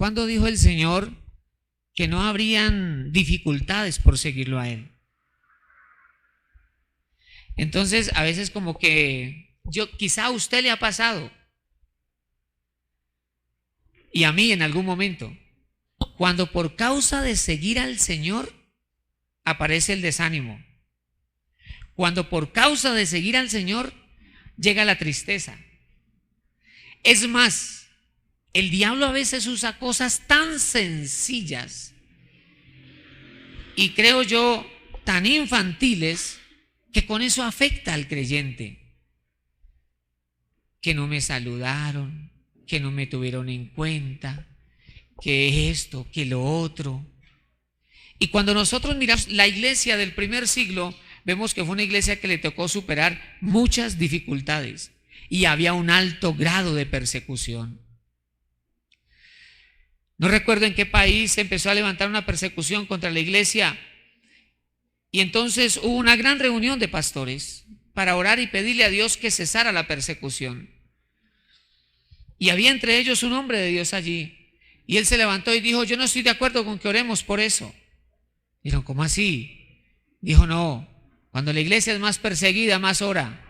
¿cuándo dijo el Señor que no habrían dificultades por seguirlo a Él? Entonces, a veces como que quizá a usted le ha pasado, y a mí en algún momento, cuando por causa de seguir al Señor aparece el desánimo, cuando por causa de seguir al Señor llega la tristeza. Es más, el diablo a veces usa cosas tan sencillas y creo yo tan infantiles que con eso afecta al creyente. Que no me saludaron, que no me tuvieron en cuenta, que esto, que lo otro. Y cuando nosotros miramos la iglesia del primer siglo, vemos que fue una iglesia que le tocó superar muchas dificultades y había un alto grado de persecución. No recuerdo en qué país se empezó a levantar una persecución contra la iglesia y entonces hubo una gran reunión de pastores para orar y pedirle a Dios que cesara la persecución. Y había entre ellos un hombre de Dios allí y él se levantó y dijo: yo no estoy de acuerdo con que oremos por eso. Dijeron: ¿cómo así? Dijo: no, cuando la iglesia es más perseguida, más ora.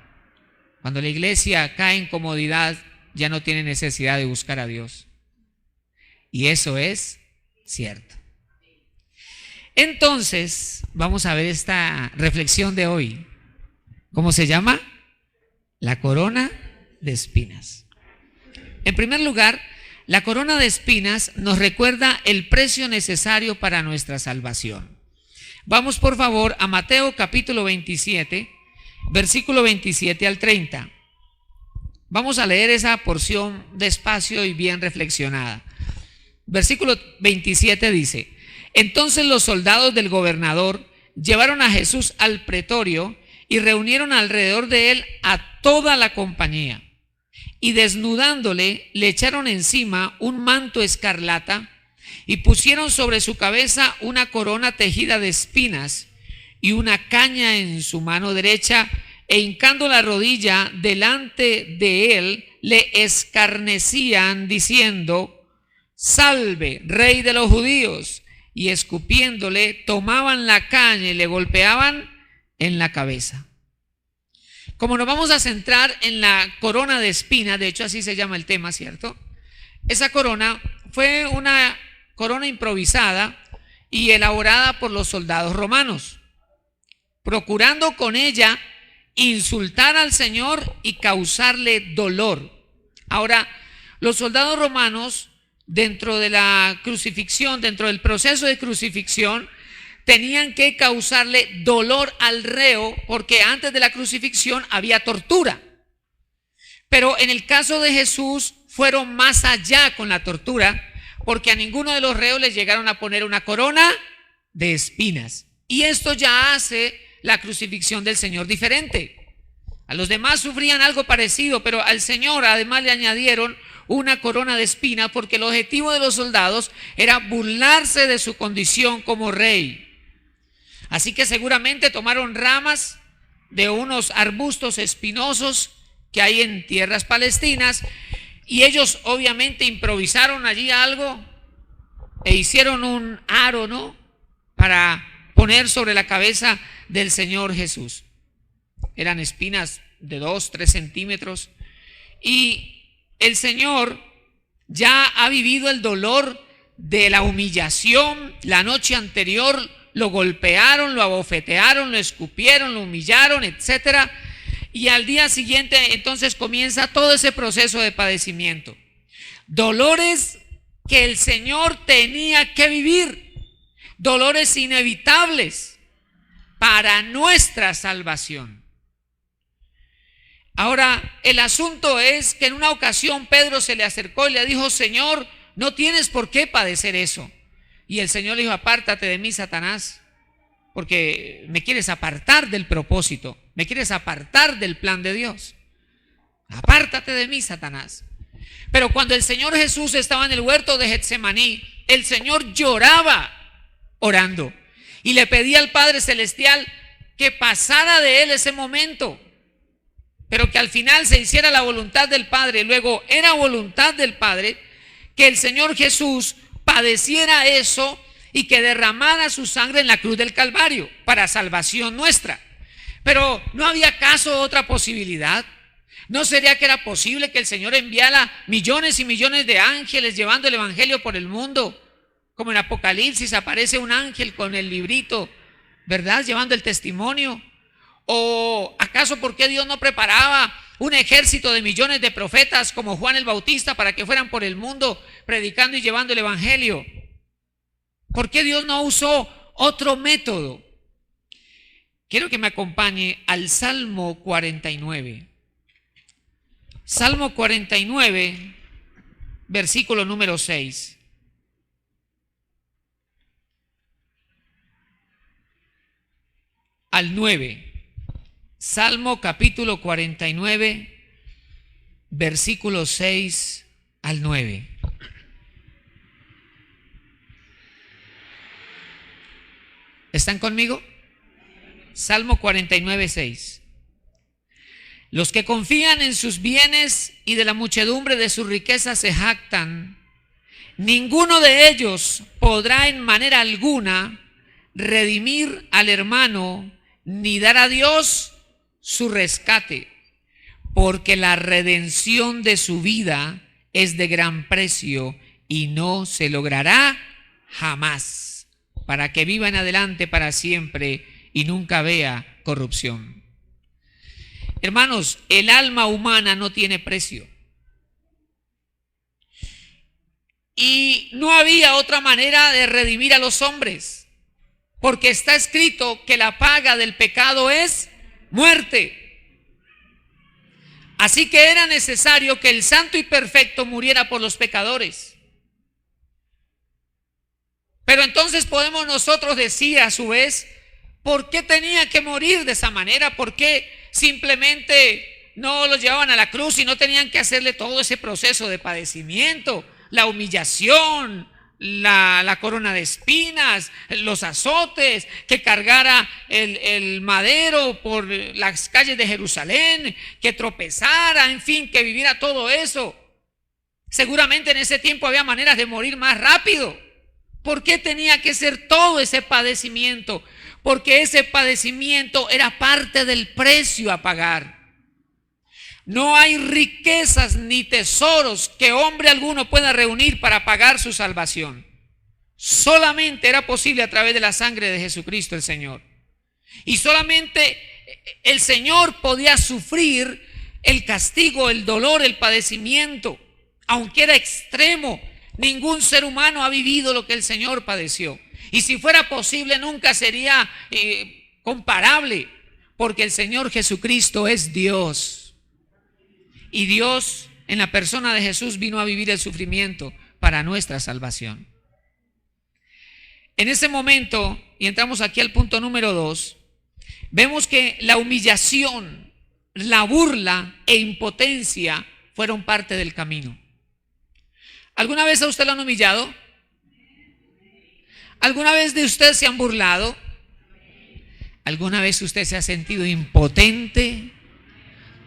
Cuando la iglesia cae en comodidad, ya no tiene necesidad de buscar a Dios. Y eso es cierto. Entonces, vamos a ver esta reflexión de hoy. ¿Cómo se llama? La corona de espinas. En primer lugar, la corona de espinas nos recuerda el precio necesario para nuestra salvación. Vamos por favor a Mateo capítulo 27, versículo 27 al 30. Vamos a leer esa porción despacio y bien reflexionada. Versículo 27 dice: entonces los soldados del gobernador llevaron a Jesús al pretorio y reunieron alrededor de él a toda la compañía. Y desnudándole, le echaron encima un manto escarlata y pusieron sobre su cabeza una corona tejida de espinas y una caña en su mano derecha, e hincando la rodilla delante de él, le escarnecían diciendo: salve, rey de los judíos. Y escupiéndole, tomaban la caña y le golpeaban en la cabeza. Como nos vamos a centrar en la corona de espinas, de hecho así se llama el tema, ¿cierto? Esa corona fue una corona improvisada y elaborada por los soldados romanos, procurando con ella insultar al Señor y causarle dolor. Ahora, los soldados romanos, dentro de la crucifixión, dentro del proceso de crucifixión, tenían que causarle dolor al reo, porque antes de la crucifixión había tortura. Pero en el caso de Jesús fueron más allá con la tortura, porque a ninguno de los reos les llegaron a poner una corona de espinas. Y esto ya hace la crucifixión del Señor diferente. A los demás sufrían algo parecido, pero al Señor además le añadieron una corona de espina, porque el objetivo de los soldados era burlarse de su condición como rey. Así que seguramente tomaron ramas de unos arbustos espinosos que hay en tierras palestinas y ellos obviamente improvisaron allí algo e hicieron un aro, ¿no?, para poner sobre la cabeza del Señor Jesús. Eran espinas de 2-3 centímetros y el Señor ya ha vivido el dolor de la humillación. La noche anterior lo golpearon, lo abofetearon, lo escupieron, lo humillaron, etcétera. Y al día siguiente entonces comienza todo ese proceso de padecimiento. Dolores que el Señor tenía que vivir, dolores inevitables para nuestra salvación. Ahora, el asunto es que en una ocasión Pedro se le acercó y le dijo: Señor, no tienes por qué padecer eso. Y el Señor le dijo: apártate de mí, Satanás, porque me quieres apartar del propósito, me quieres apartar del plan de Dios. Apártate de mí, Satanás. Pero cuando el Señor Jesús estaba en el huerto de Getsemaní, el Señor lloraba orando y le pedía al Padre Celestial que pasara de él ese momento, pero que al final se hiciera la voluntad del Padre. Luego era voluntad del Padre que el Señor Jesús padeciera eso y que derramara su sangre en la cruz del Calvario para salvación nuestra. Pero ¿no había acaso otra posibilidad? ¿No sería que era posible que el Señor enviara millones y millones de ángeles llevando el evangelio por el mundo? Como en Apocalipsis aparece un ángel con el librito, ¿verdad? Llevando el testimonio. ¿O acaso por qué Dios no preparaba un ejército de millones de profetas como Juan el Bautista para que fueran por el mundo predicando y llevando el evangelio? ¿Por qué Dios no usó otro método? Quiero que me acompañe al Salmo 49. Salmo 49, versículo número 6. Al 9. Salmo capítulo 49, versículo 6 al 9. ¿Están conmigo? Salmo 49, 6. Los que confían en sus bienes y de la muchedumbre de sus riquezas se jactan, ninguno de ellos podrá en manera alguna redimir al hermano ni dar a Dios su rescate, porque la redención de su vida es de gran precio y no se logrará jamás, para que viva en adelante para siempre y nunca vea corrupción. Hermanos, el alma humana no tiene precio. Y no había otra manera de redimir a los hombres, porque está escrito que la paga del pecado es muerte. Así que era necesario que el santo y perfecto muriera por los pecadores. Pero entonces podemos nosotros decir a su vez, ¿por qué tenía que morir de esa manera? ¿Por qué simplemente no los llevaban a la cruz y no tenían que hacerle todo ese proceso de padecimiento, la humillación, la corona de espinas, los azotes, que cargara el madero por las calles de Jerusalén, que tropezara, en fin, que viviera todo eso? Seguramente en ese tiempo había maneras de morir más rápido. ¿Por qué tenía que ser todo ese padecimiento? Porque ese padecimiento era parte del precio a pagar. No hay riquezas ni tesoros que hombre alguno pueda reunir para pagar su salvación. Solamente era posible a través de la sangre de Jesucristo el Señor. Y solamente el Señor podía sufrir el castigo, el dolor, el padecimiento, aunque era extremo. Ningún ser humano ha vivido lo que el Señor padeció. Y si fuera posible, nunca sería comparable, porque el Señor Jesucristo es Dios. Y Dios, en la persona de Jesús, vino a vivir el sufrimiento para nuestra salvación. En ese momento, y entramos aquí al punto número 2, vemos que la humillación, la burla e impotencia fueron parte del camino. ¿Alguna vez a usted lo han humillado? ¿Alguna vez de usted se han burlado? ¿Alguna vez usted se ha sentido impotente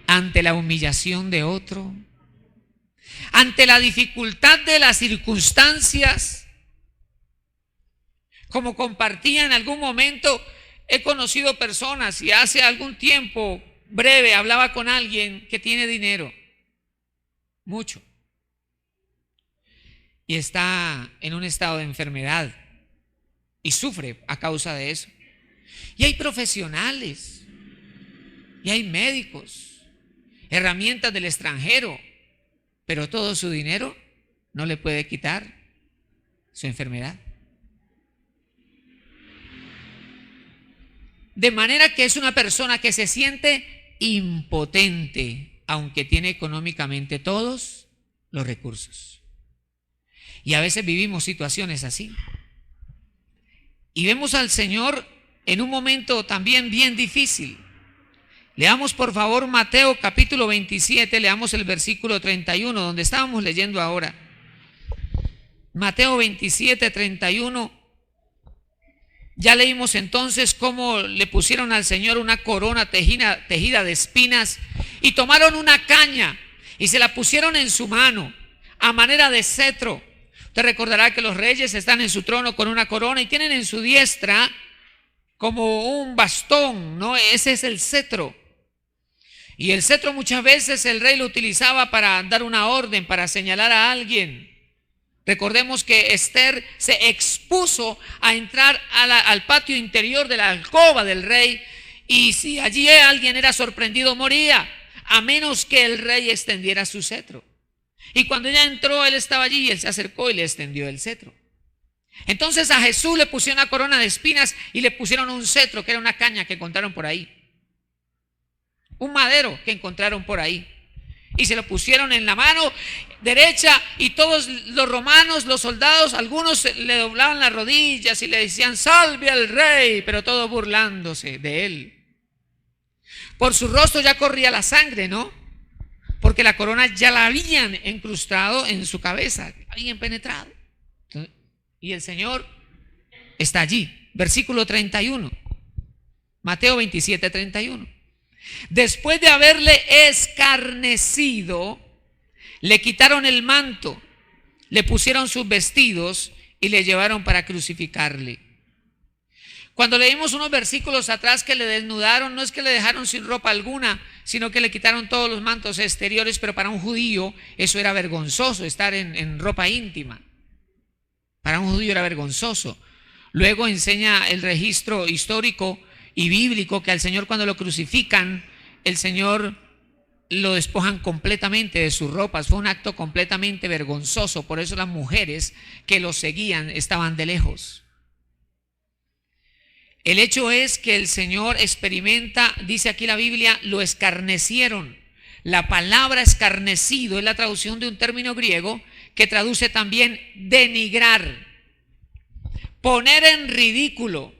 ante la humillación de otro? ¿Ante la dificultad de las circunstancias? Como compartía en algún momento, he conocido personas y hace algún tiempo breve hablaba con alguien que tiene dinero, mucho, y está en un estado de enfermedad y sufre a causa de eso. Y hay profesionales, y hay médicos, herramientas del extranjero, pero todo su dinero no le puede quitar su enfermedad. De manera que es una persona que se siente impotente, aunque tiene económicamente todos los recursos. Y a veces vivimos situaciones así. Y vemos al Señor en un momento también bien difícil. Leamos por favor Mateo capítulo 27, leamos el versículo 31, donde estábamos leyendo ahora. Mateo 27, 31. Ya leímos entonces cómo le pusieron al Señor una corona tejida de espinas y tomaron una caña y se la pusieron en su mano a manera de cetro. Te recordará que los reyes están en su trono con una corona y tienen en su diestra como un bastón, ¿no? Ese es el cetro. Y el cetro muchas veces el rey lo utilizaba para dar una orden, para señalar a alguien. Recordemos que Esther se expuso a entrar al patio interior de la alcoba del rey, y si allí alguien era sorprendido, moría, a menos que el rey extendiera su cetro. Y cuando ella entró, él estaba allí y él se acercó y le extendió el cetro. Entonces a Jesús le pusieron una corona de espinas y le pusieron un cetro, que era una caña que encontraron por ahí, un madero que encontraron por ahí, y se lo pusieron en la mano derecha, y todos los romanos, los soldados, algunos le doblaban las rodillas y le decían: salve al rey, pero todos burlándose de él. Por su rostro ya corría la sangre, ¿no? Porque la corona ya la habían incrustado en su cabeza, habían penetrado. Y el Señor está allí. Versículo 31, Mateo 27, 31. Después de haberle escarnecido, le quitaron el manto, le pusieron sus vestidos y le llevaron para crucificarle. Cuando leímos unos versículos atrás que le desnudaron, no es que le dejaron sin ropa alguna, sino que le quitaron todos los mantos exteriores, pero para un judío eso era vergonzoso, estar en ropa íntima. Para un judío era vergonzoso. Luego enseña el registro histórico y bíblico que al Señor, cuando lo crucifican, el Señor lo despojan completamente de sus ropas. Fue un acto completamente vergonzoso. Por eso las mujeres que lo seguían estaban de lejos. El hecho es que el Señor experimenta, dice aquí la Biblia, lo escarnecieron. La palabra escarnecido es la traducción de un término griego que traduce también denigrar, poner en ridículo.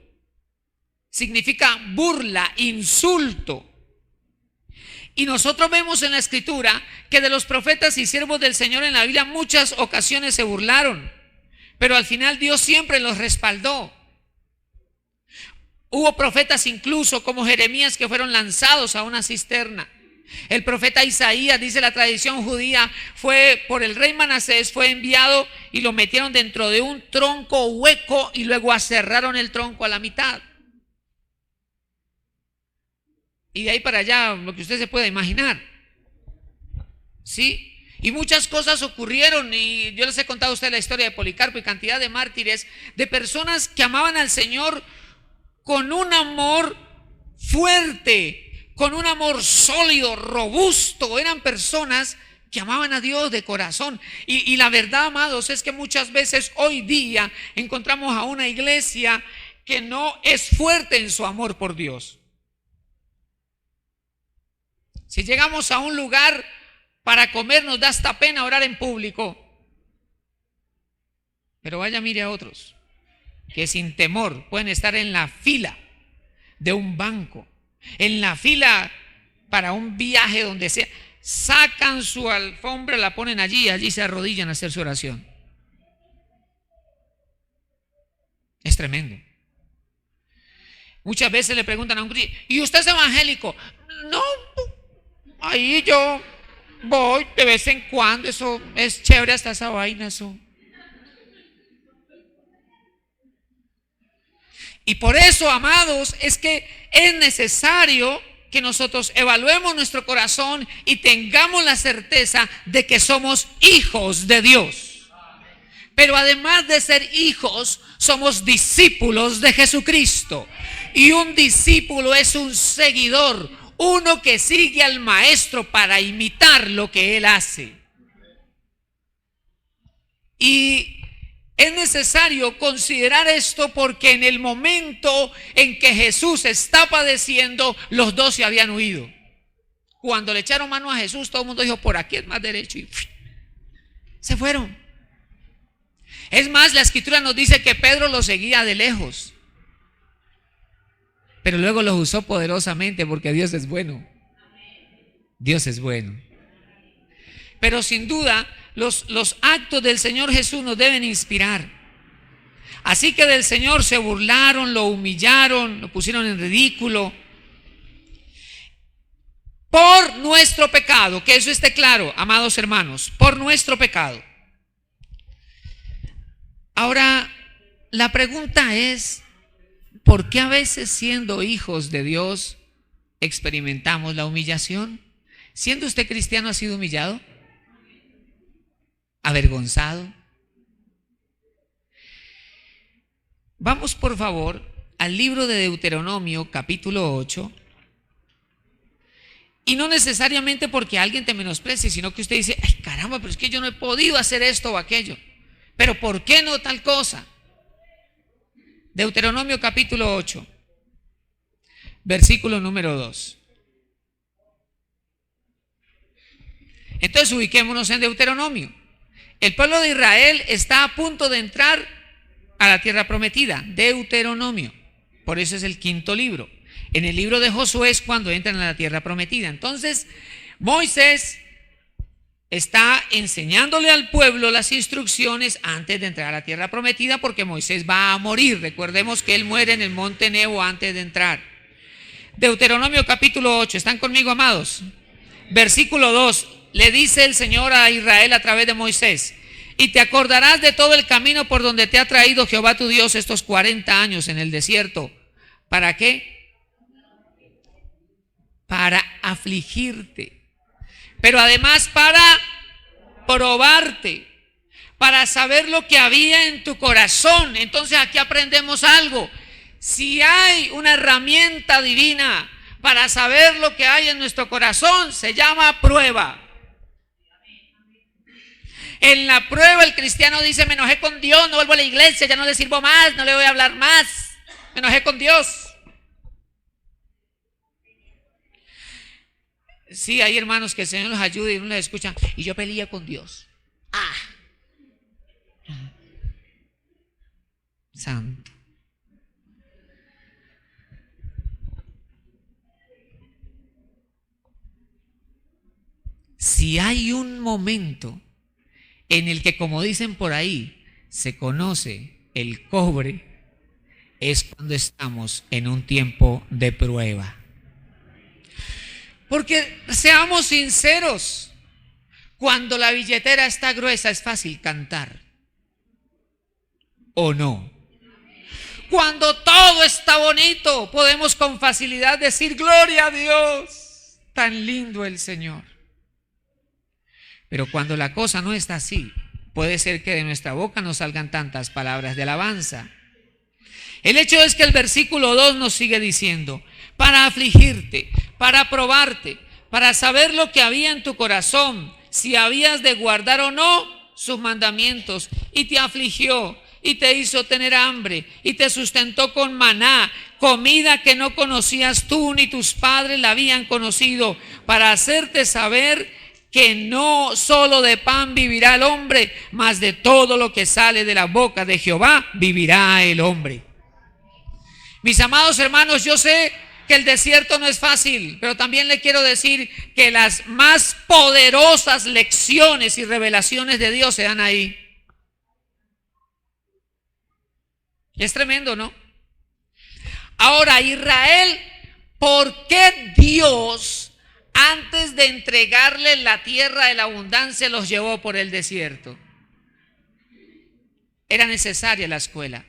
Significa burla, insulto. Y nosotros vemos en la Escritura que de los profetas y siervos del Señor en la Biblia muchas ocasiones se burlaron, pero al final Dios siempre los respaldó. Hubo profetas incluso como Jeremías que fueron lanzados a una cisterna. El profeta Isaías, dice la tradición judía, fue por el rey Manasés, fue enviado y lo metieron dentro de un tronco hueco y luego aserraron el tronco a la mitad. Y de ahí para allá, lo que usted se pueda imaginar. ¿Sí? Y muchas cosas ocurrieron, y yo les he contado a ustedes la historia de Policarpo y cantidad de mártires, de personas que amaban al Señor con un amor fuerte, con un amor sólido, robusto. Eran personas que amaban a Dios de corazón. Y la verdad, amados, es que muchas veces hoy día encontramos a una iglesia que no es fuerte en su amor por Dios. Si llegamos a un lugar para comer, nos da hasta pena orar en público. Pero vaya, mire a otros que sin temor pueden estar en la fila de un banco, en la fila para un viaje, donde sea. Sacan su alfombra, la ponen allí y allí se arrodillan a hacer su oración. Es tremendo. Muchas veces le preguntan a un cristiano: ¿y usted es evangélico? No, ahí yo voy de vez en cuando, eso es chévere hasta esa vaina, eso. Y por eso, amados, es que es necesario que nosotros evaluemos nuestro corazón y tengamos la certeza de que somos hijos de Dios. Pero además de ser hijos, somos discípulos de Jesucristo. Y un discípulo es un seguidor, uno que sigue al maestro para imitar lo que él hace. Y es necesario considerar esto, porque en el momento en que Jesús está padeciendo, los 12 habían huido. Cuando le echaron mano a Jesús, todo el mundo dijo: por aquí es más derecho, y se fueron. Es más, la Escritura nos dice que Pedro los seguía de lejos, pero luego los usó poderosamente, porque Dios es bueno. Dios es bueno. Pero sin duda, los actos del Señor Jesús nos deben inspirar. Así que del Señor se burlaron, lo humillaron, lo pusieron en ridículo. Por nuestro pecado, que eso esté claro, amados hermanos, por nuestro pecado. Ahora, la pregunta es, ¿por qué a veces siendo hijos de Dios experimentamos la humillación? ¿Siendo usted cristiano ha sido humillado? ¿Avergonzado? Vamos por favor al libro de Deuteronomio capítulo 8. Y no necesariamente porque alguien te menosprecie, sino que usted dice, ay caramba, pero es que yo no he podido hacer esto o aquello. Pero ¿por qué no tal cosa? Deuteronomio capítulo 8, versículo número 2. Entonces ubiquémonos en Deuteronomio. El pueblo de Israel está a punto de entrar a la tierra prometida. Deuteronomio. Por eso es el quinto libro. En el libro de Josué es cuando entran a la tierra prometida. Entonces Moisés está enseñándole al pueblo las instrucciones antes de entrar a la tierra prometida, porque Moisés va a morir. Recordemos que él muere en el monte Nebo antes de entrar. Deuteronomio capítulo 8, ¿están conmigo, amados? Versículo 2, le dice el Señor a Israel a través de Moisés: y te acordarás de todo el camino por donde te ha traído Jehová tu Dios estos 40 años en el desierto. ¿Para qué? Para afligirte, pero además para probarte, para saber lo que había en tu corazón. Entonces aquí aprendemos algo. Si hay una herramienta divina para saber lo que hay en nuestro corazón, se llama prueba. En la prueba el cristiano dice: me enojé con Dios, no vuelvo a la iglesia, ya no le sirvo más, no le voy a hablar más, me enojé con Dios. Sí, hay hermanos que el Señor los ayude y no les escuchan. Y yo peleé con Dios. Santo. Si hay un momento en el que, como dicen por ahí, se conoce el cobre, es cuando estamos en un tiempo de prueba. Porque seamos sinceros, cuando la billetera está gruesa es fácil cantar, ¿o no? Cuando todo está bonito, podemos con facilidad decir: gloria a Dios, tan lindo el Señor. Pero cuando la cosa no está así, puede ser que de nuestra boca no salgan tantas palabras de alabanza. El hecho es que el versículo 2 nos sigue diciendo: para afligirte, para probarte, para saber lo que había en tu corazón, si habías de guardar o no sus mandamientos. Y te afligió, y te hizo tener hambre, y te sustentó con maná, comida que no conocías tú ni tus padres la habían conocido, para hacerte saber que no solo de pan vivirá el hombre, mas de todo lo que sale de la boca de Jehová vivirá el hombre. Mis amados hermanos, yo sé que el desierto no es fácil, pero también le quiero decir que las más poderosas lecciones y revelaciones de Dios se dan ahí. Es tremendo, ¿no? Ahora, Israel, ¿por qué Dios, antes de entregarle la tierra de la abundancia, los llevó por el desierto? Era necesaria la escuela,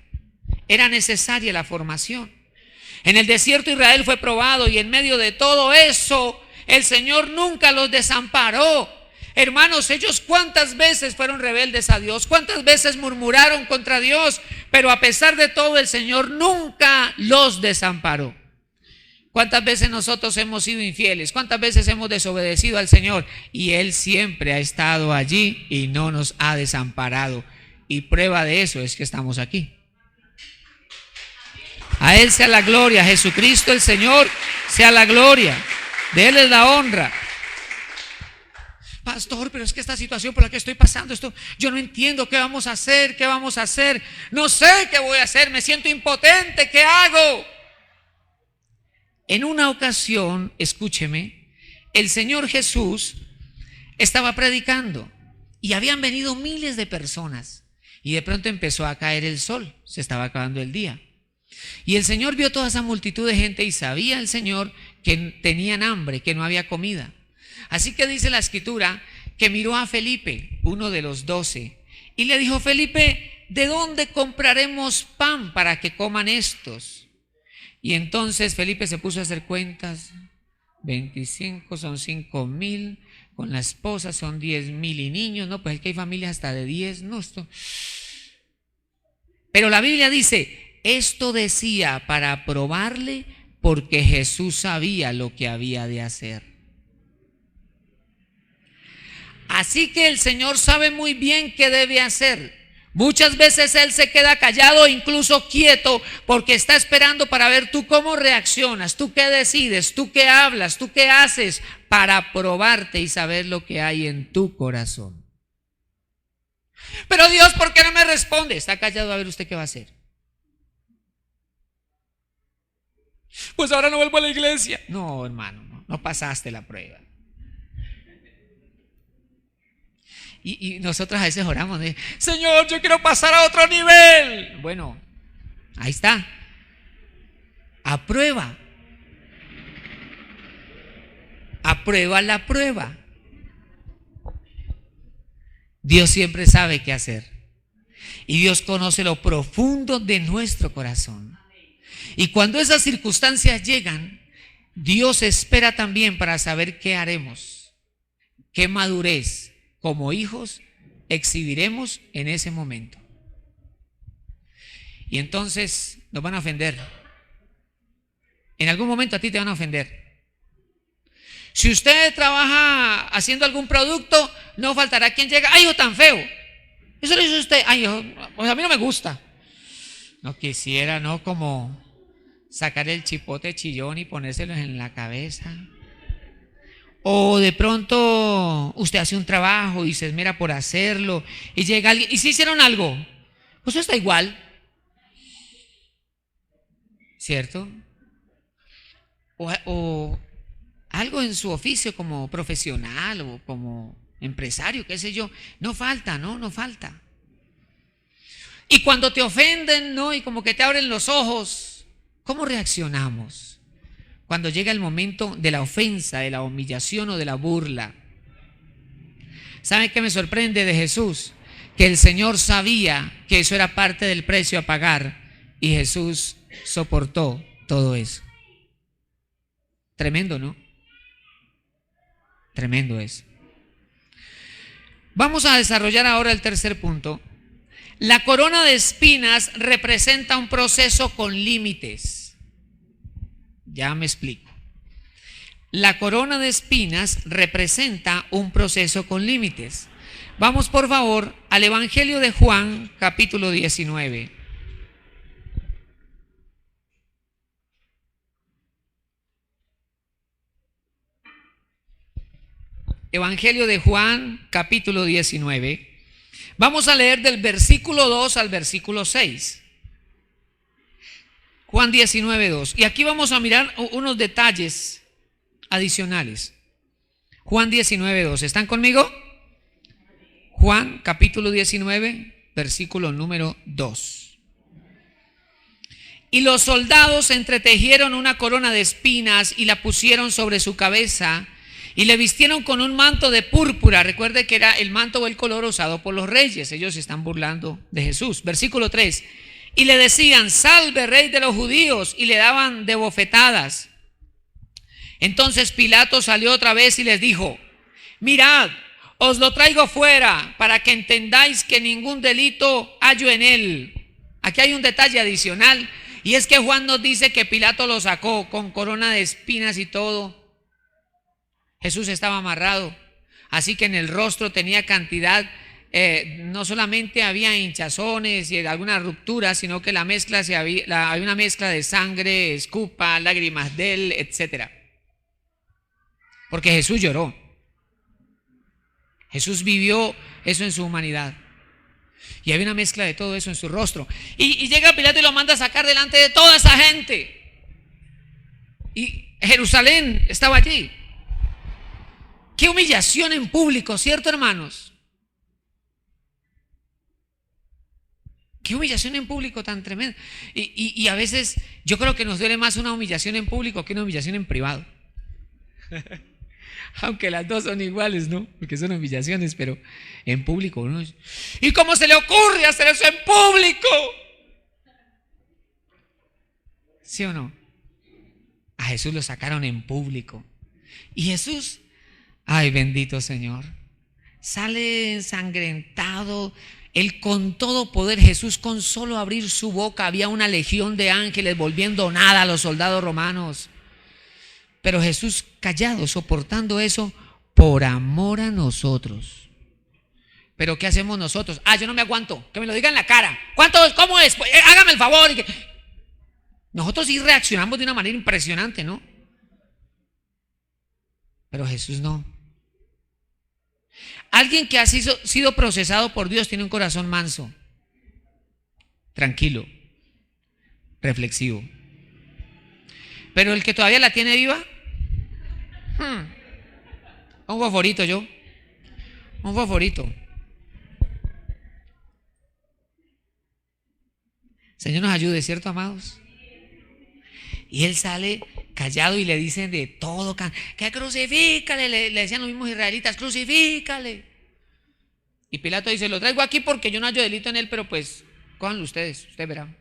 era necesaria la formación. En el desierto Israel fue probado, y en medio de todo eso el Señor nunca los desamparó. Hermanos, ellos cuántas veces fueron rebeldes a Dios, cuántas veces murmuraron contra Dios, pero a pesar de todo el Señor nunca los desamparó. ¿Cuántas veces nosotros hemos sido infieles? ¿Cuántas veces hemos desobedecido al Señor? Y Él siempre ha estado allí y no nos ha desamparado. Y prueba de eso es que estamos aquí. A Él sea la gloria, a Jesucristo el Señor sea la gloria, de Él es la honra. Pastor, pero es que esta situación por la que estoy pasando, yo no entiendo qué vamos a hacer, no sé qué voy a hacer, me siento impotente, ¿qué hago? En una ocasión, escúcheme, el Señor Jesús estaba predicando y habían venido miles de personas, y de pronto empezó a caer el sol, se estaba acabando el día. Y el Señor vio toda esa multitud de gente y sabía el Señor que tenían hambre, que no había comida. Así que dice la Escritura que miró a Felipe, uno de los 12, Y le dijo: Felipe, ¿de dónde compraremos pan para que coman estos? Y entonces Felipe se puso a hacer cuentas. 25 son 5,000, con la esposa son 10,000 y niños, no, pues es que hay familias hasta de 10, no, esto. Pero la Biblia dice, esto decía para probarle, porque Jesús sabía lo que había de hacer. Así que el Señor sabe muy bien qué debe hacer. Muchas veces Él se queda callado, incluso quieto, porque está esperando para ver tú cómo reaccionas, tú qué decides, tú qué hablas, tú qué haces, para probarte y saber lo que hay en tu corazón. Pero Dios, ¿por qué no me responde? Está callado, a ver usted qué va a hacer. Pues ahora no vuelvo a la iglesia. No, hermano, no pasaste la prueba. Y nosotros a veces oramos, Señor, yo quiero pasar a otro nivel. Bueno, ahí está. Aprueba. Aprueba la prueba. Dios siempre sabe qué hacer. Y Dios conoce lo profundo de nuestro corazón. Y cuando esas circunstancias llegan, Dios espera también para saber qué haremos, qué madurez como hijos exhibiremos en ese momento. Y entonces nos van a ofender. En algún momento a ti te van a ofender. Si usted trabaja haciendo algún producto, no faltará quien llega: ¡ay, hijo tan feo! Eso lo hizo usted. ¡Ay, hijo! Pues a mí no me gusta. No quisiera, ¿no? Como sacar el chipote chillón y ponérselos en la cabeza. O de pronto usted hace un trabajo y se esmera por hacerlo y llega alguien, ¿y si hicieron algo? Pues eso está igual, ¿cierto? O algo en su oficio como profesional o como empresario, qué sé yo, no falta, no falta. Y cuando te ofenden, ¿no? Y como que te abren los ojos, ¿cómo reaccionamos cuando llega el momento de la ofensa, de la humillación o de la burla? ¿Saben qué me sorprende de Jesús? Que el Señor sabía que eso era parte del precio a pagar y Jesús soportó todo eso. Tremendo, ¿no? Tremendo es. Vamos a desarrollar ahora el tercer punto. La corona de espinas representa un proceso con límites. Ya me explico. La corona de espinas representa un proceso con límites. Vamos por favor al Evangelio de Juan, capítulo 19. Evangelio de Juan, capítulo 19. Vamos a leer del versículo 2 al versículo 6. Juan 19, 2. Y aquí vamos a mirar unos detalles adicionales. Juan 19, 2. ¿Están conmigo? Juan capítulo 19, versículo número 2. Y los soldados entretejieron una corona de espinas y la pusieron sobre su cabeza y le vistieron con un manto de púrpura. Recuerde que era el manto o el color usado por los reyes. Ellos se están burlando de Jesús. Versículo 3. Y le decían: salve, rey de los judíos, y le daban de bofetadas. Entonces Pilato salió otra vez y les dijo: mirad, os lo traigo fuera para que entendáis que ningún delito hallo en él. Aquí hay un detalle adicional, y es que Juan nos dice que Pilato lo sacó con corona de espinas y todo. Jesús estaba amarrado, así que en el rostro tenía cantidad, no solamente había hinchazones y algunas rupturas, sino que había una mezcla de sangre, escupa, lágrimas de él, etc. Porque Jesús lloró. Jesús vivió eso en su humanidad. Y había una mezcla de todo eso en su rostro. Y llega Pilato y lo manda a sacar delante de toda esa gente. Y Jerusalén estaba allí. Qué humillación en público, ¿cierto, hermanos? Qué humillación en público tan tremenda. Y a veces yo creo que nos duele más una humillación en público que una humillación en privado. Aunque las dos son iguales, ¿no? Porque son humillaciones, pero en público, ¿no? ¿Y cómo se le ocurre hacer eso en público? ¿Sí o no? A Jesús lo sacaron en público. Y Jesús, ay, bendito Señor, sale ensangrentado. Él con todo poder, Jesús con solo abrir su boca, había una legión de ángeles volviendo nada a los soldados romanos. Pero Jesús callado, soportando eso por amor a nosotros. Pero ¿qué hacemos nosotros? Yo no me aguanto, que me lo diga en la cara. ¿Cuánto es? ¿Cómo es? Pues, hágame el favor. Nosotros sí reaccionamos de una manera impresionante, ¿no? Pero Jesús no. Alguien que ha sido procesado por Dios tiene un corazón manso, tranquilo, reflexivo. Pero el que todavía la tiene viva, un favorito yo, un favorito. Señor nos ayude, ¿cierto, amados? Y él sale callado y le dicen de todo, que crucifícale, le decían los mismos israelitas, crucifícale. Y Pilato dice, lo traigo aquí porque yo no hallo delito en él, pero pues, cójanlo ustedes verán.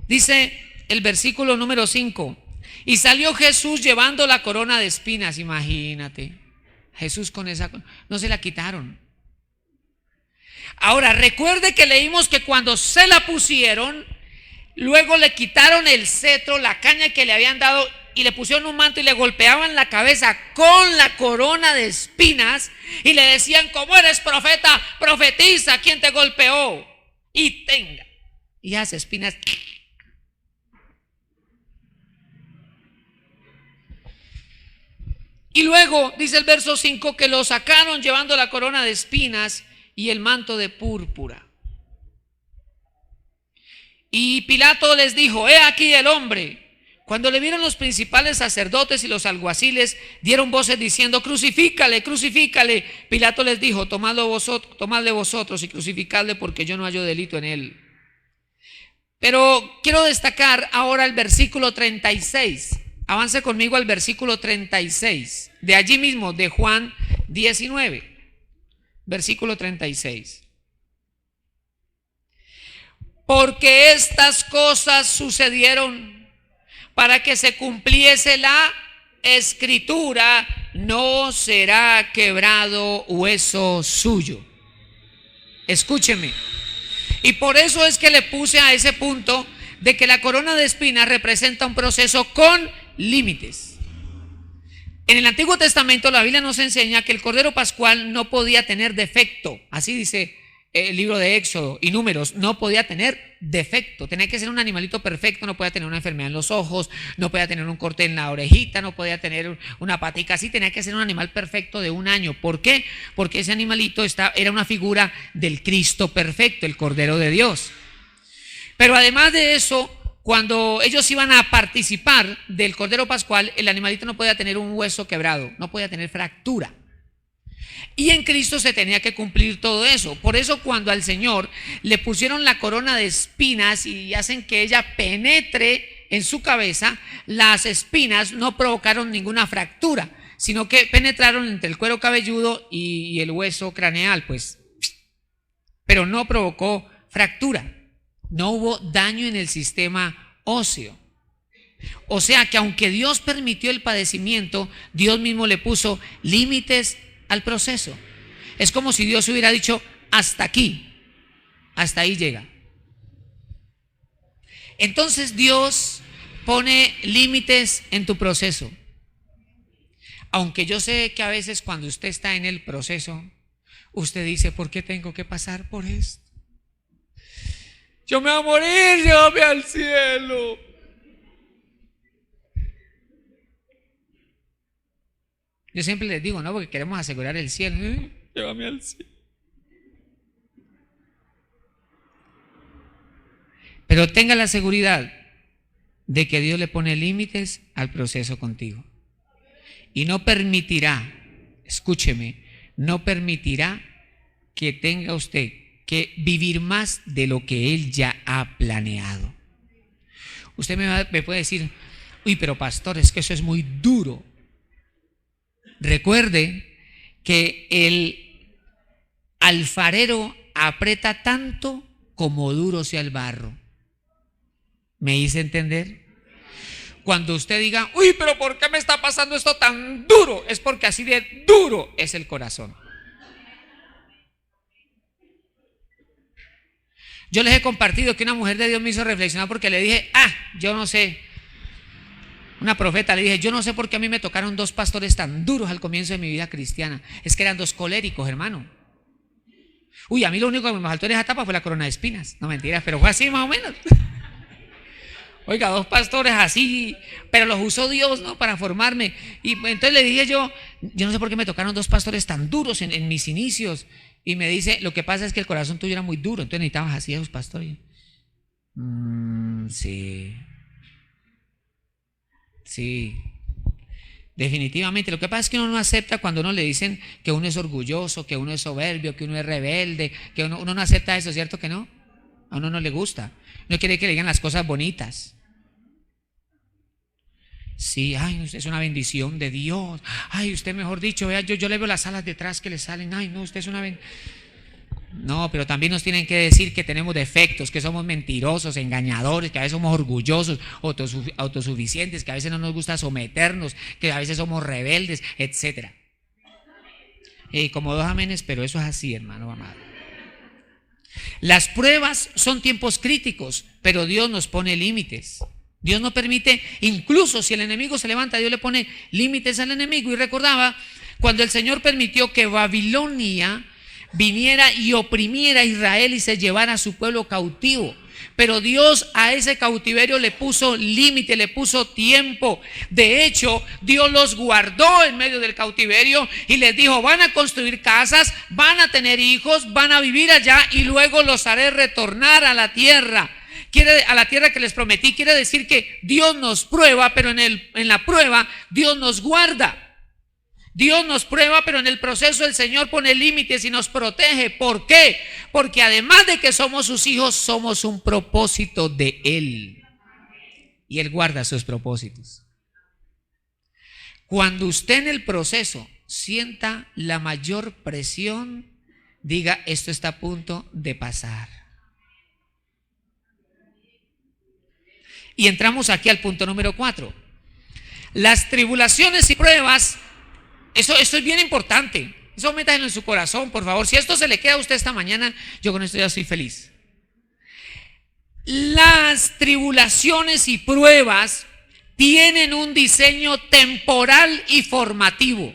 Dice el versículo número 5, y salió Jesús llevando la corona de espinas, imagínate, Jesús con esa, no se la quitaron. Ahora, recuerde que leímos que cuando se la pusieron, luego le quitaron el cetro, la caña que le habían dado, y le pusieron un manto y le golpeaban la cabeza con la corona de espinas y le decían, como eres profeta, profetiza quién te golpeó y tenga. Y hace espinas. Y luego dice el verso 5 que lo sacaron llevando la corona de espinas y el manto de púrpura. Y Pilato les dijo, he aquí el hombre. Cuando le vieron los principales sacerdotes y los alguaciles, dieron voces diciendo, crucifícale, crucifícale. Pilato les dijo, tomadle vosotros y crucificadle, porque yo no hallo delito en él. Pero quiero destacar ahora el versículo 36. Avance conmigo al versículo 36, de allí mismo, de Juan 19, versículo 36. Porque estas cosas sucedieron para que se cumpliese la escritura, no será quebrado hueso suyo. Escúcheme. Y por eso es que le puse a ese punto de que la corona de espinas representa un proceso con límites. En el Antiguo Testamento la Biblia nos enseña que el Cordero Pascual no podía tener defecto. Así dice el libro de Éxodo y Números, no podía tener defecto, tenía que ser un animalito perfecto, no podía tener una enfermedad en los ojos, no podía tener un corte en la orejita, no podía tener una patica así, tenía que ser un animal perfecto de un año. ¿Por qué? Porque ese animalito era una figura del Cristo perfecto, el Cordero de Dios. Pero además de eso, cuando ellos iban a participar del Cordero Pascual, el animalito no podía tener un hueso quebrado, no podía tener fractura. Y en Cristo se tenía que cumplir todo eso. Por eso cuando al Señor le pusieron la corona de espinas y hacen que ella penetre en su cabeza, las espinas no provocaron ninguna fractura, sino que penetraron entre el cuero cabelludo y el hueso craneal, pues. Pero no provocó fractura. No hubo daño en el sistema óseo. O sea que aunque Dios permitió el padecimiento, Dios mismo le puso límites al proceso. Es como si Dios hubiera dicho, hasta aquí, hasta ahí llega. Entonces Dios pone límites en tu proceso. Aunque yo sé que a veces cuando usted está en el proceso, usted dice, ¿por qué tengo que pasar por esto? Yo me voy a morir, llévame al cielo. Yo siempre les digo, no, porque queremos asegurar el cielo. Llévame al cielo. Pero tenga la seguridad de que Dios le pone límites al proceso contigo. Y no permitirá, escúcheme, no permitirá que tenga usted que vivir más de lo que Él ya ha planeado. Usted me puede decir, uy, pero pastor, es que eso es muy duro. Recuerde que el alfarero aprieta tanto como duro sea el barro. ¿Me hice entender? Cuando usted diga, uy, pero ¿por qué me está pasando esto tan duro? Es porque así de duro es el corazón. Yo les he compartido que una mujer de Dios me hizo reflexionar porque le dije, yo no sé, una profeta, le dije, yo no sé por qué a mí me tocaron dos pastores tan duros al comienzo de mi vida cristiana. Es que eran dos coléricos, hermano. Uy, a mí lo único que me faltó en esa etapa fue la corona de espinas. No, mentiras, pero fue así más o menos. Oiga, dos pastores así, pero los usó Dios, ¿no? Para formarme. Y entonces le dije yo no sé por qué me tocaron dos pastores tan duros en mis inicios. Y me dice, lo que pasa es que el corazón tuyo era muy duro, entonces necesitabas así a esos pastores. Sí, definitivamente. Lo que pasa es que uno no acepta cuando uno le dicen que uno es orgulloso, que uno es soberbio, que uno es rebelde, que uno no acepta eso, ¿cierto que no? A uno no le gusta. No quiere que le digan las cosas bonitas. Sí, ay, usted es una bendición de Dios. Ay, usted, mejor dicho, vea, yo le veo las alas detrás que le salen. Ay, no, usted es una bendición. No, pero también nos tienen que decir que tenemos defectos, que somos mentirosos, engañadores, que a veces somos orgullosos, autosuficientes, que a veces no nos gusta someternos, que a veces somos rebeldes, etc. Como dos amenes, pero eso es así, hermano amado. Las pruebas son tiempos críticos, pero Dios nos pone límites. Dios no permite, incluso si el enemigo se levanta, Dios le pone límites al enemigo. Y recordaba cuando el Señor permitió que Babilonia viniera y oprimiera a Israel y se llevara a su pueblo cautivo. Pero Dios a ese cautiverio le puso límite, le puso tiempo. De hecho, Dios los guardó en medio del cautiverio y les dijo, van a construir casas, van a tener hijos, van a vivir allá y luego los haré retornar a la tierra. A la tierra que les prometí. Quiere decir que Dios nos prueba, pero en la prueba Dios nos guarda. Dios nos prueba, pero en el proceso el Señor pone límites y nos protege. ¿Por qué? Porque además de que somos sus hijos, somos un propósito de Él. Y Él guarda sus propósitos. Cuando usted en el proceso sienta la mayor presión, diga, esto está a punto de pasar. Y entramos aquí al punto número 4. Las tribulaciones y pruebas, esto es bien importante. Eso métalo en su corazón, por favor. Si esto se le queda a usted esta mañana, yo con esto ya estoy feliz. Las tribulaciones y pruebas tienen un diseño temporal y formativo.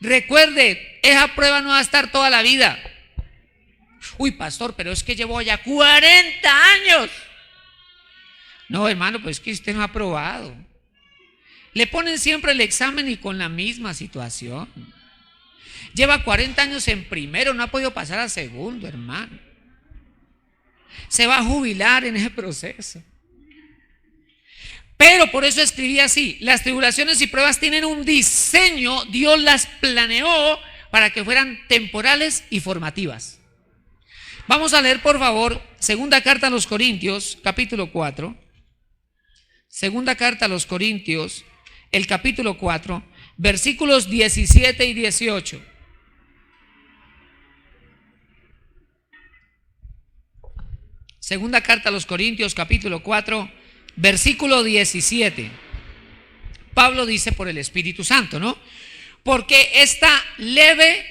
Recuerde, esa prueba no va a estar toda la vida. Uy, pastor, pero es que llevo ya 40 años. No, hermano, pues es que usted no ha aprobado. Le ponen siempre el examen y con la misma situación. Lleva 40 años en primero, no ha podido pasar a segundo, hermano. Se va a jubilar en ese proceso. Pero por eso escribí así: las tribulaciones y pruebas tienen un diseño, Dios las planeó para que fueran temporales y formativas. Vamos a leer, por favor, segunda carta a los Corintios, capítulo 4. Segunda carta a los Corintios, el capítulo 4, versículos 17 y 18. Segunda carta a los Corintios, capítulo 4, versículo 17. Pablo dice por el Espíritu Santo, ¿no? Porque esta leve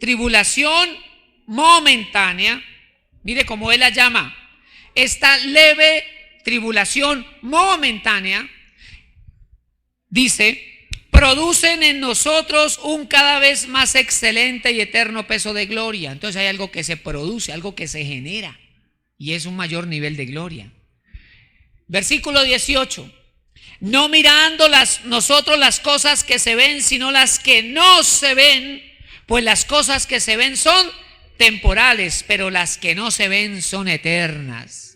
tribulación momentánea, mire cómo él la llama, esta leve tribulación momentánea, dice, producen en nosotros un cada vez más excelente y eterno peso de gloria. Entonces hay algo que se produce, algo que se genera, y es un mayor nivel de gloria. Versículo 18. No mirando nosotros las cosas que se ven, sino las que no se ven, pues las cosas que se ven son temporales, pero las que no se ven son eternas.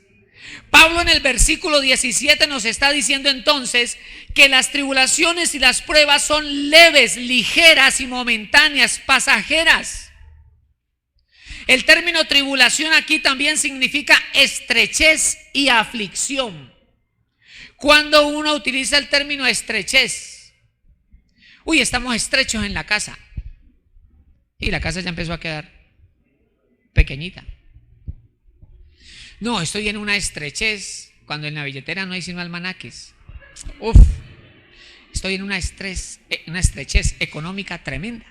Pablo en el versículo 17 nos está diciendo entonces que las tribulaciones y las pruebas son leves, ligeras y momentáneas, pasajeras. El término tribulación aquí también significa estrechez y aflicción. Cuando uno utiliza el término estrechez, Uy, estamos estrechos en la casa. Y la casa ya empezó a quedar pequeñita. No, estoy en una estrechez, cuando en la billetera no hay sino almanaques. Uf, estoy en una estrechez económica tremenda.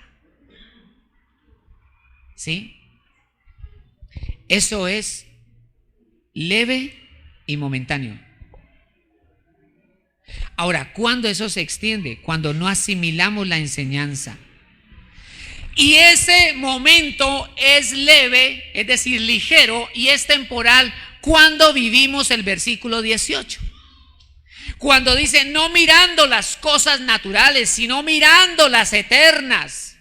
¿Sí? Eso es leve y momentáneo. Ahora, ¿cuándo eso se extiende? Cuando no asimilamos la enseñanza. Y ese momento es leve, es decir, ligero, y es temporal cuando vivimos el versículo 18. Cuando dice, no mirando las cosas naturales, sino mirando las eternas.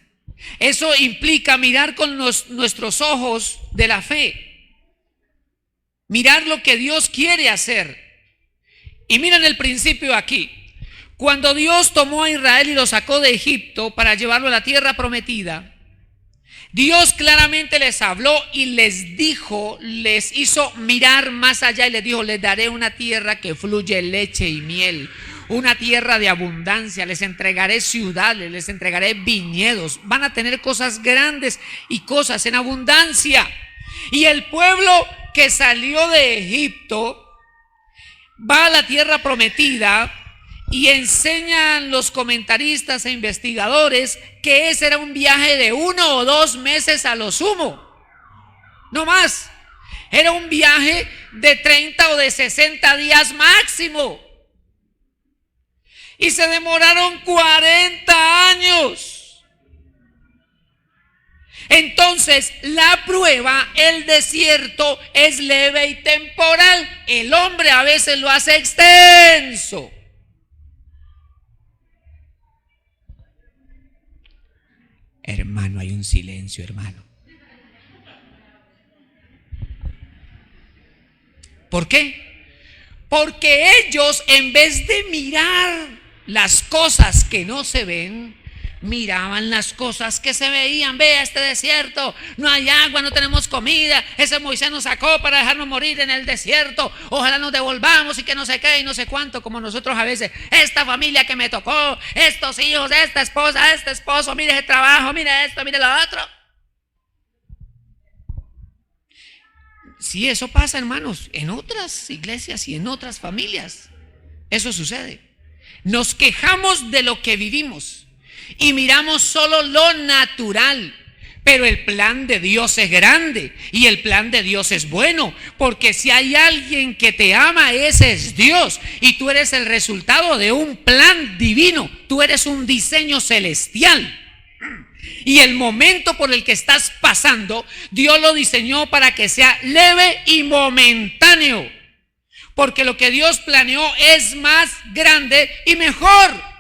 Eso implica mirar con nuestros ojos de la fe. Mirar lo que Dios quiere hacer. Y miren el principio aquí. Cuando Dios tomó a Israel y lo sacó de Egipto para llevarlo a la tierra prometida, Dios claramente les habló y les dijo, les hizo mirar más allá y les dijo, les daré una tierra que fluye leche y miel, una tierra de abundancia, les entregaré ciudades, les entregaré viñedos, van a tener cosas grandes y cosas en abundancia. Y el pueblo que salió de Egipto va a la tierra prometida. Y enseñan los comentaristas e investigadores que ese era un viaje de 1 o 2 meses a lo sumo. No más. Era un viaje de 30 o de 60 días máximo. Y se demoraron 40 años. Entonces, la prueba, el desierto, es leve y temporal. El hombre a veces lo hace extenso. Hermano, hay un silencio, hermano. ¿Por qué? Porque ellos, en vez de mirar las cosas que no se ven, miraban las cosas que se veían. Vea este desierto, no hay agua, no tenemos comida, ese Moisés nos sacó para dejarnos morir en el desierto, ojalá nos devolvamos y que no sé qué y no sé cuánto. Como nosotros a veces, esta familia que me tocó, estos hijos, esta esposa, este esposo, mire ese trabajo, mire esto, mire lo otro. Sí, eso pasa, hermanos, en otras iglesias y en otras familias. Eso sucede. Nos quejamos de lo que vivimos y miramos solo lo natural. Pero el plan de Dios es grande y el plan de Dios es bueno, porque si hay alguien que te ama, ese es Dios, y tú eres el resultado de un plan divino. Tú eres un diseño celestial. Y el momento por el que estás pasando, Dios lo diseñó para que sea leve y momentáneo, porque lo que Dios planeó es más grande y mejor.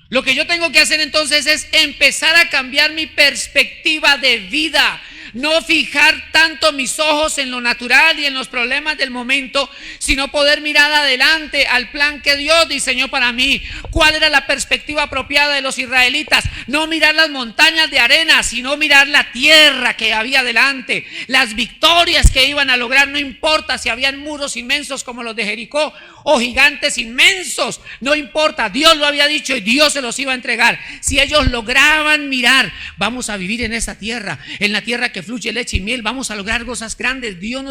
Lo que yo tengo que hacer entonces es empezar a cambiar mi perspectiva de vida. No fijar tanto mis ojos en lo natural y en los problemas del momento, sino poder mirar adelante al plan que Dios diseñó para mí. ¿Cuál era la perspectiva apropiada de los israelitas? No mirar las montañas de arena, sino mirar la tierra que había delante, las victorias que iban a lograr. No importa si habían muros inmensos como los de Jericó o gigantes inmensos, no importa, Dios lo había dicho y Dios se los iba a entregar. Si ellos lograban mirar, vamos a vivir en esa tierra, en la tierra que fluye leche y miel, vamos a lograr cosas grandes. Dios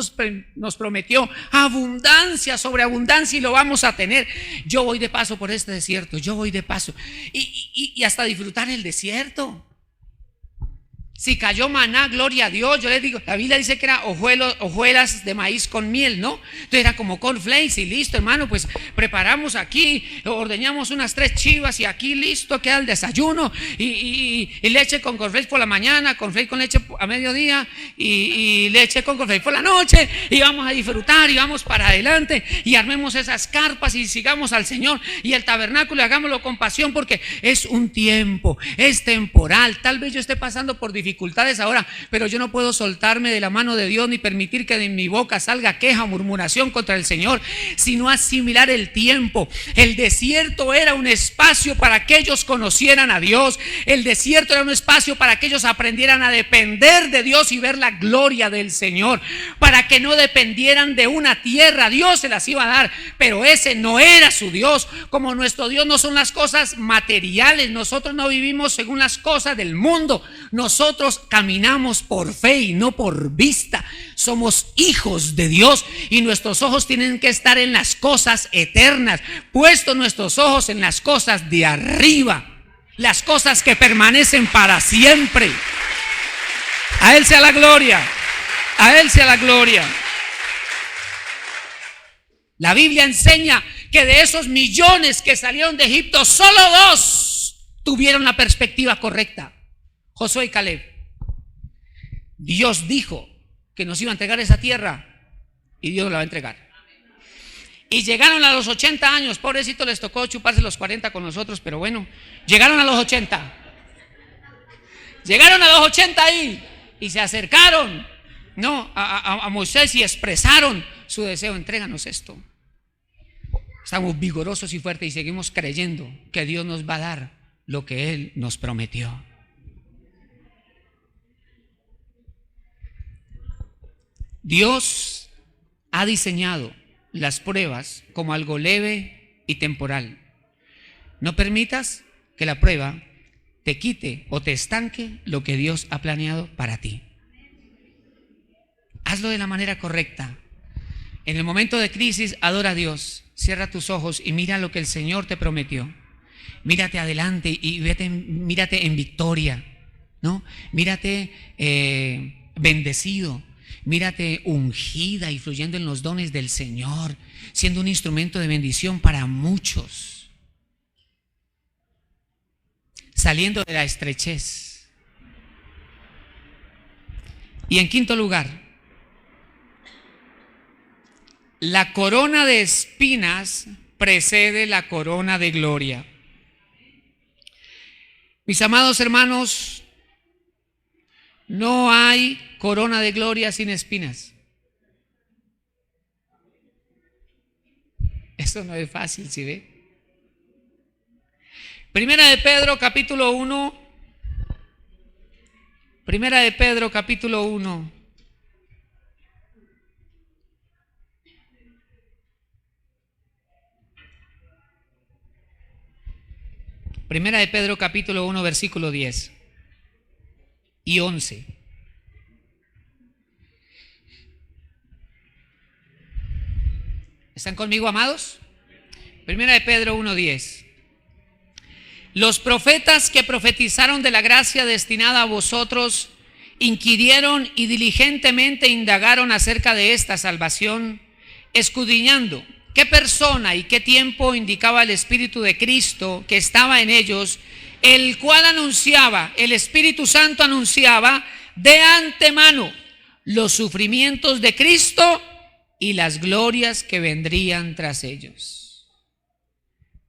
nos prometió abundancia sobre abundancia y lo vamos a tener. Yo voy de paso por este desierto, yo voy de paso y hasta disfrutar el desierto. Si cayó maná, gloria a Dios. Yo les digo, la Biblia dice que era hojuelas de maíz con miel, ¿no? Entonces era como cornflakes y listo, hermano, pues preparamos aquí, ordeñamos unas 3 chivas y aquí listo queda el desayuno y leche con cornflakes por la mañana, cornflakes con leche a mediodía y leche con cornflakes por la noche, y vamos a disfrutar y vamos para adelante y armemos esas carpas y sigamos al Señor y el tabernáculo y hagámoslo con pasión, porque es un tiempo, es temporal. Tal vez yo esté pasando por dificultades dificultades ahora, pero yo no puedo soltarme de la mano de Dios ni permitir que de mi boca salga queja o murmuración contra el Señor, sino asimilar el tiempo. El desierto era un espacio para que ellos conocieran a Dios. El desierto era un espacio para que ellos aprendieran a depender de Dios y ver la gloria del Señor, para que no dependieran de una tierra. Dios se las iba a dar, pero ese no era su Dios. Como nuestro Dios no son las cosas materiales, nosotros no vivimos según las cosas del mundo, nosotros caminamos por fe y no por vista. Somos hijos de Dios y nuestros ojos tienen que estar en las cosas eternas, puestos nuestros ojos en las cosas de arriba, las cosas que permanecen para siempre. A Él sea la gloria, a Él sea la gloria. La Biblia enseña que de esos millones que salieron de Egipto, solo 2 tuvieron la perspectiva correcta: Josué y Caleb. Dios dijo que nos iba a entregar esa tierra y Dios nos la va a entregar. Y llegaron a los 80 años, pobrecitos, les tocó chuparse los 40 con nosotros, pero bueno, llegaron a los 80. Llegaron a los 80 ahí y se acercaron, no, a Moisés y expresaron su deseo: entréganos esto. Estamos vigorosos y fuertes y seguimos creyendo que Dios nos va a dar lo que Él nos prometió. Dios ha diseñado las pruebas como algo leve y temporal. No permitas que la prueba te quite o te estanque lo que Dios ha planeado para ti. Hazlo de la manera correcta. En el momento de crisis, adora a Dios. Cierra tus ojos y mira lo que el Señor te prometió. Mírate adelante y mírate en victoria, ¿no? Mírate bendecido. Mírate ungida y fluyendo en los dones del Señor, siendo un instrumento de bendición para muchos. Saliendo de la estrechez. Y en quinto lugar, la corona de espinas precede la corona de gloria. Mis amados hermanos, no hay corona de gloria sin espinas. Eso no es fácil, ¿sí ve? Primera de Pedro capítulo 1. Primera de Pedro capítulo 1. Primera de Pedro capítulo 1 versículo 10 y 11. ¿Están conmigo, amados? Primera de Pedro 1:10. Los profetas que profetizaron de la gracia destinada a vosotros inquirieron y diligentemente indagaron acerca de esta salvación, escudriñando qué persona y qué tiempo indicaba el Espíritu de Cristo que estaba en ellos, el cual anunciaba, el Espíritu Santo anunciaba de antemano los sufrimientos de Cristo y las glorias que vendrían tras ellos.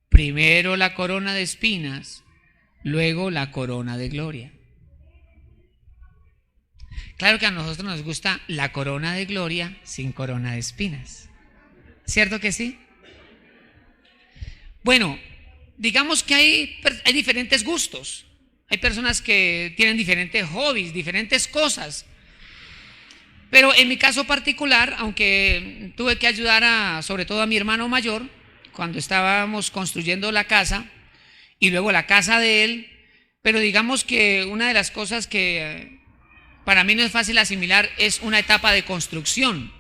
Primero la corona de espinas, luego la corona de gloria. Claro que a nosotros nos gusta la corona de gloria sin corona de espinas. ¿Cierto que sí? Bueno, digamos que hay diferentes gustos. Hay personas que tienen diferentes hobbies, diferentes cosas. Pero en mi caso particular, aunque tuve que ayudar sobre todo a mi hermano mayor, cuando estábamos construyendo la casa y luego la casa de él, pero digamos que una de las cosas que para mí no es fácil asimilar es una etapa de construcción.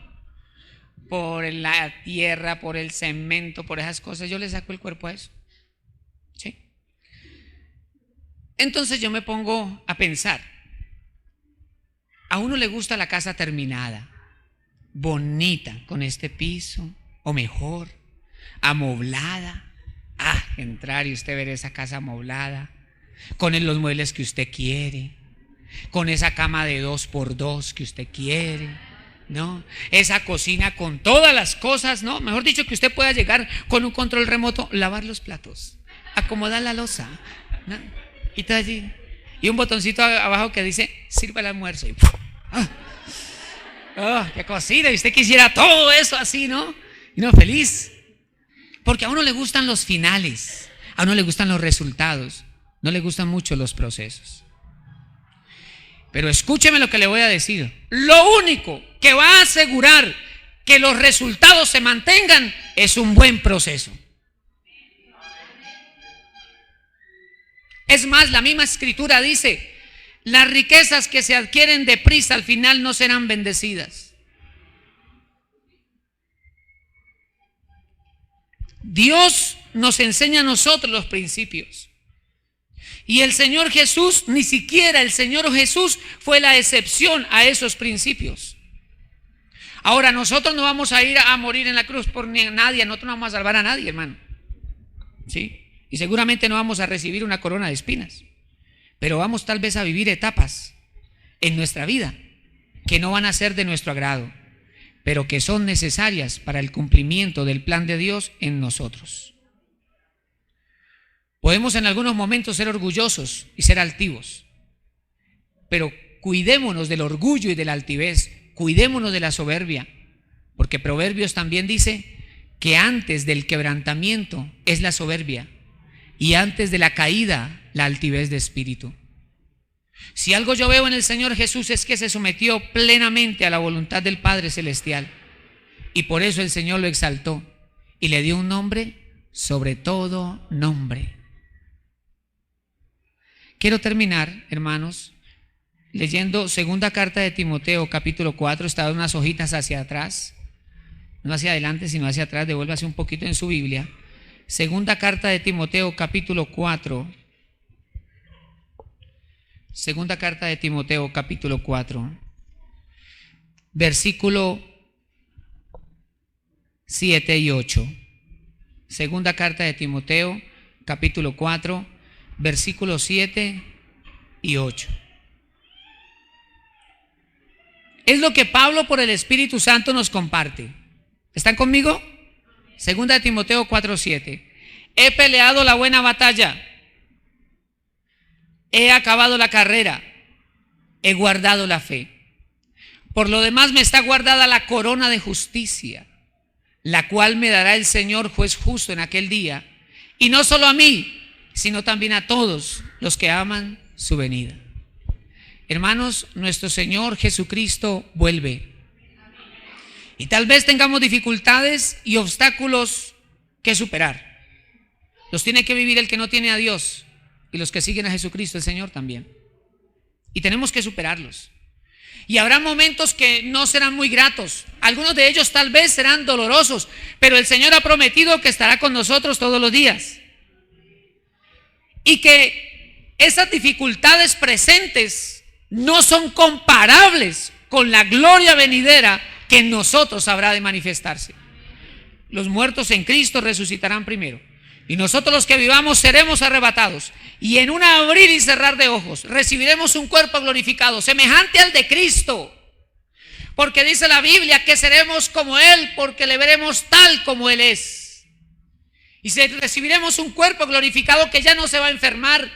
Por la tierra, por el cemento, por esas cosas, yo le saco el cuerpo a eso. ¿Sí? Entonces yo me pongo a pensar. A uno le gusta la casa terminada, bonita, con este piso, o mejor, amoblada. Entrar y usted ver esa casa amoblada, con los muebles que usted quiere, con esa cama de 2x2 que usted quiere, ¿no? Esa cocina con todas las cosas, ¿no? Mejor dicho, que usted pueda llegar con un control remoto, lavar los platos, acomodar la loza, ¿no? Y todo allí. y un botoncito abajo que dice sirva el almuerzo. Y qué cocina, y usted quisiera todo eso así, ¿no? Y no, feliz. Porque a uno le gustan los finales, a uno le gustan los resultados, no le gustan mucho los procesos. Pero escúcheme lo que le voy a decir. Lo único que va a asegurar que los resultados se mantengan es un buen proceso. Es más, la misma escritura dice: las riquezas que se adquieren deprisa al final no serán bendecidas. Dios nos enseña a nosotros los principios. Y el Señor Jesús, ni siquiera el Señor Jesús fue la excepción a esos principios. Ahora, nosotros no vamos a ir a morir en la cruz por nadie, nosotros no vamos a salvar a nadie, hermano. ¿Sí? Y seguramente no vamos a recibir una corona de espinas. Pero vamos tal vez a vivir etapas en nuestra vida que no van a ser de nuestro agrado, pero que son necesarias para el cumplimiento del plan de Dios en nosotros. Podemos en algunos momentos ser orgullosos y ser altivos, pero cuidémonos del orgullo y de la altivez, cuidémonos de la soberbia, porque Proverbios también dice que antes del quebrantamiento es la soberbia y antes de la caída la altivez de espíritu. Si algo yo veo en el Señor Jesús es que se sometió plenamente a la voluntad del Padre Celestial, y por eso el Señor lo exaltó y le dio un nombre sobre todo nombre. Quiero terminar, hermanos, leyendo segunda carta de Timoteo, capítulo 4. Está unas hojitas hacia atrás, no hacia adelante, sino hacia atrás. Devuélvase un poquito en su Biblia. Segunda carta de Timoteo, capítulo 4. Segunda carta de Timoteo, capítulo 4, versículo 7 y 8. Segunda carta de Timoteo, capítulo 4, versículos 7 y 8. Es lo que Pablo por el Espíritu Santo nos comparte. ¿Están conmigo? Segunda de Timoteo 4, 7. He peleado la buena batalla, he acabado la carrera, he guardado la fe. Por lo demás me está guardada la corona de justicia, la cual me dará el Señor juez justo en aquel día, y no solo a mí, sino también a todos los que aman su venida. Hermanos, nuestro Señor Jesucristo vuelve. Y tal vez tengamos dificultades y obstáculos que superar. Los tiene que vivir el que no tiene a Dios, y los que siguen a Jesucristo el Señor también. Y tenemos que superarlos. Y habrá momentos que no serán muy gratos. Algunos de ellos tal vez serán dolorosos, pero el Señor ha prometido que estará con nosotros todos los días. Y que esas dificultades presentes no son comparables con la gloria venidera que en nosotros habrá de manifestarse. Los muertos en Cristo resucitarán primero, y nosotros los que vivamos seremos arrebatados, y en un abrir y cerrar de ojos recibiremos un cuerpo glorificado semejante al de Cristo, porque dice la Biblia que seremos como Él, porque le veremos tal como Él es. Y recibiremos un cuerpo glorificado que ya no se va a enfermar,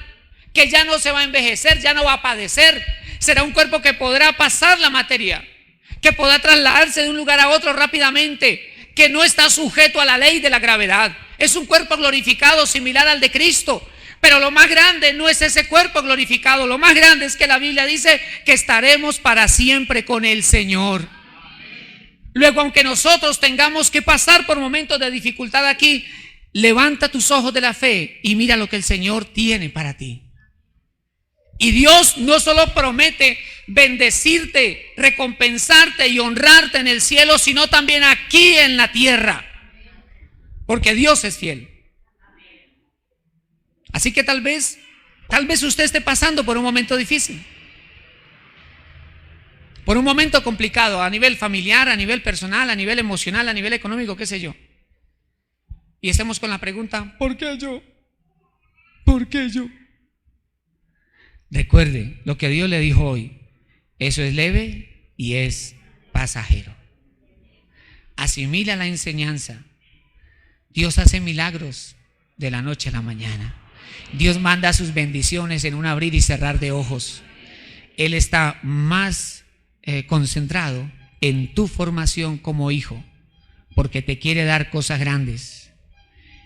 que ya no se va a envejecer, ya no va a padecer. Será un cuerpo que podrá pasar la materia, que podrá trasladarse de un lugar a otro rápidamente, que no está sujeto a la ley de la gravedad. Es un cuerpo glorificado similar al de Cristo. Pero lo más grande no es ese cuerpo glorificado. Lo más grande es que la Biblia dice que estaremos para siempre con el Señor. Luego, aunque nosotros tengamos que pasar por momentos de dificultad aquí, levanta tus ojos de la fe y mira lo que el Señor tiene para ti. Y Dios no solo promete bendecirte, recompensarte y honrarte en el cielo, sino también aquí en la tierra, porque Dios es fiel. Así que tal vez usted esté pasando por un momento difícil, por un momento complicado a nivel familiar, a nivel personal, a nivel emocional, a nivel económico, qué sé yo. Y estemos con la pregunta: ¿por qué yo? ¿Por qué yo? Recuerde lo que Dios le dijo hoy: eso es leve y es pasajero. Asimila la enseñanza. Dios hace milagros de la noche a la mañana. Dios manda sus bendiciones en un abrir y cerrar de ojos. Él está más concentrado en tu formación como hijo, porque te quiere dar cosas grandes.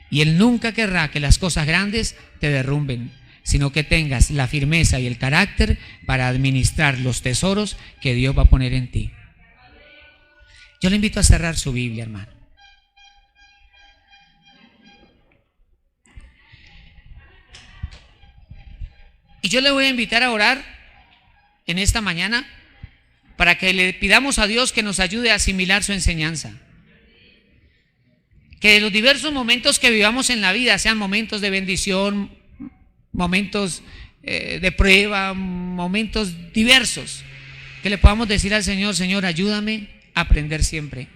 Y Él nunca querrá que las cosas grandes te derrumben, sino que tengas la firmeza y el carácter para administrar los tesoros que Dios va a poner en ti. Yo le invito a cerrar su Biblia, hermano. Y yo le voy a invitar a orar en esta mañana para que le pidamos a Dios que nos ayude a asimilar su enseñanza. Que los diversos momentos que vivamos en la vida sean momentos de bendición, momentos de prueba, momentos diversos, que le podamos decir al Señor: Señor, ayúdame a aprender siempre.